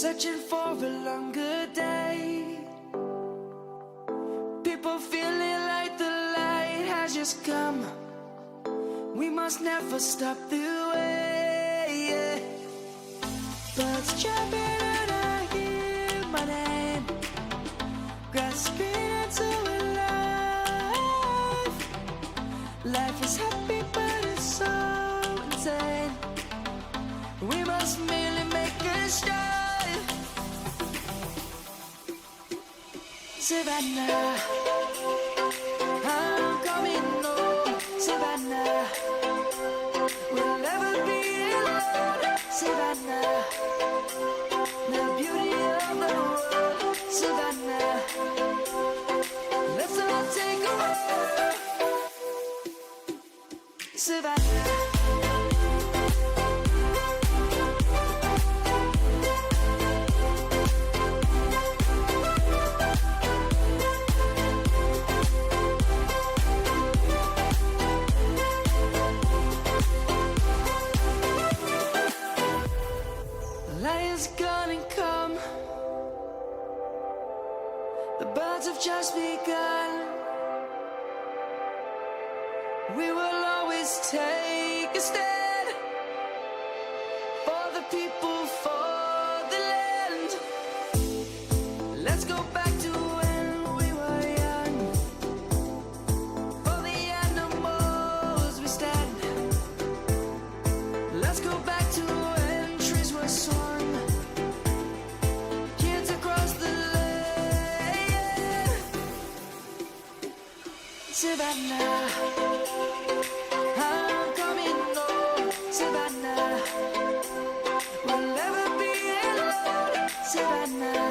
searching for a longer day. People feeling like the light has just come. We must never stop the way. Birds jumping and I hear my name, grasping into a life. Life is happy but it's so insane. We must merely make a start. Savannah, I'm coming home. Savannah, we'll never be alone. Savannah, the beauty of the world. Savannah, let's all take a walk. Savannah. Lion's gonna come. The birds have just begun. We will always take a stand for the people, for the land. Let's go back to when we were young. For the animals we stand. Let's go back to when trees were swung. Kids across the land. Savannah, I'm coming home. Savannah, we'll never be alone. Savannah,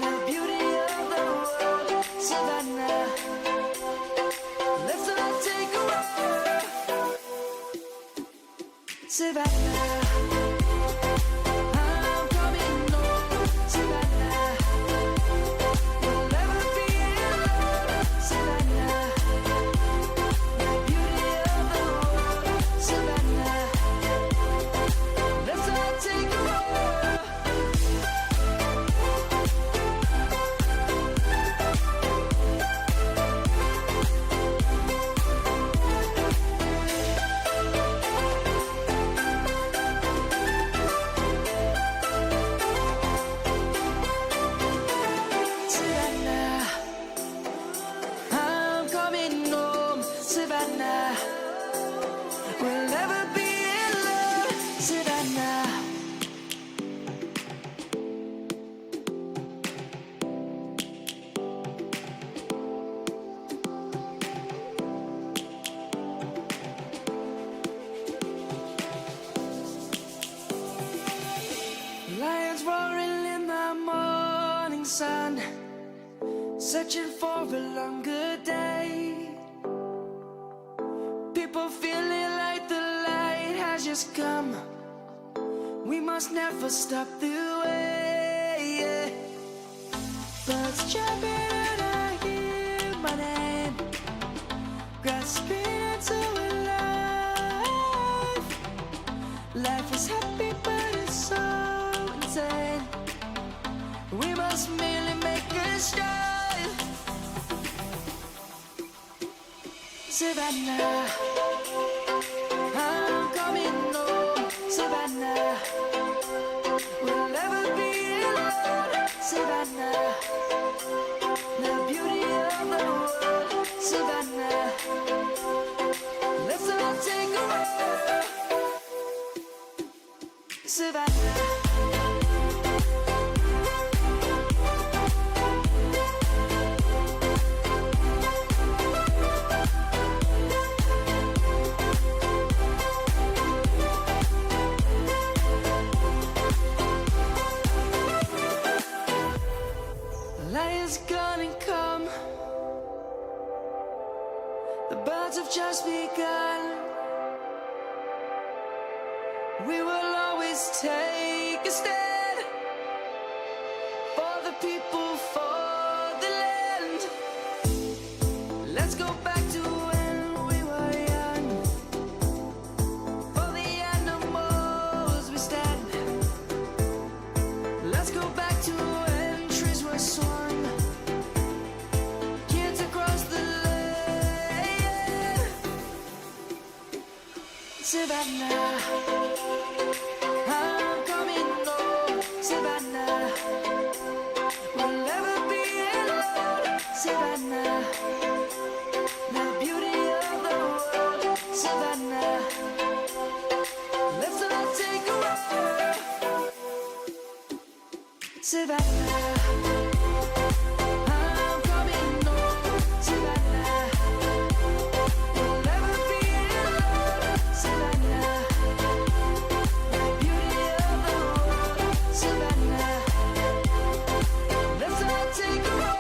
the beauty of the world. Savannah, let's all take a walk. Savannah, I'm coming home. Savannah, we'll never be alone. Savannah, the beauty of the world. Savannah, let's all take a walk. Savannah, I'm coming home. Savannah, we'll never be alone. Savannah. Lions roaring in the morning sun, searching for a longer day. People feeling like the light has just come. We must never stop the way. Birds jumping and I hear my name, grasping into a life. Life is happy but it's so insane. We must merely make a start. Savannah, I'm coming home. Savannah, we'll never be alone. Savannah, the beauty of the world. Savannah, let's all take a walk. Savannah. Lion's gonna come. The birds have just begun. We will always take a stand for the people, for the land. Let's go back to when we were young. For the animals we stand. Savannah, I'm coming home, Savannah. We'll never be alone, Savannah. The beauty of the world, Savannah. Let's all take a walk, Savannah. I'm coming home, Savannah. We'll never be alone, Savannah. The beauty of the world, Savannah. Let's all take a walk.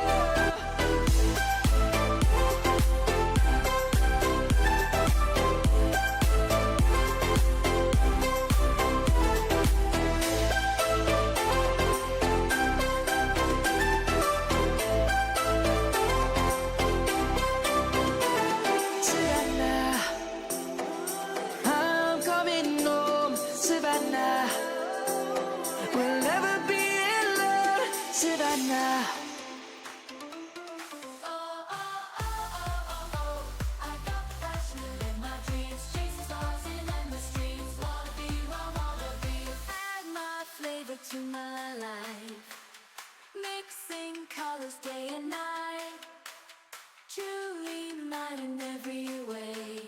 Savannah, I'm coming home, Savannah. We'll never be alone, Savannah. I got passion in my dreams, chasing stars in endless streams. Wanna be, wanna be. Add my flavor to my life, mixing colors day and night. Truly mine in every way,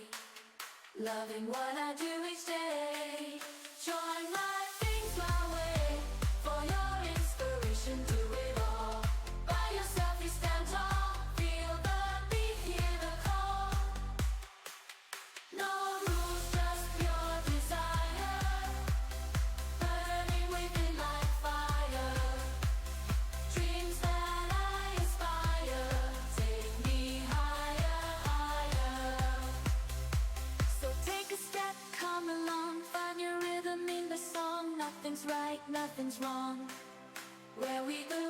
loving what I do each day. Join my things my way, for your inspiration, do it all. By yourself you stand tall, feel the beat, hear the call. No rules, just pure desire, burning within like fire. Dreams that I aspire, take me higher, higher. So take a step, come along, find your rhythm in the song. Nothing's right, nothing's wrong. Where we belong.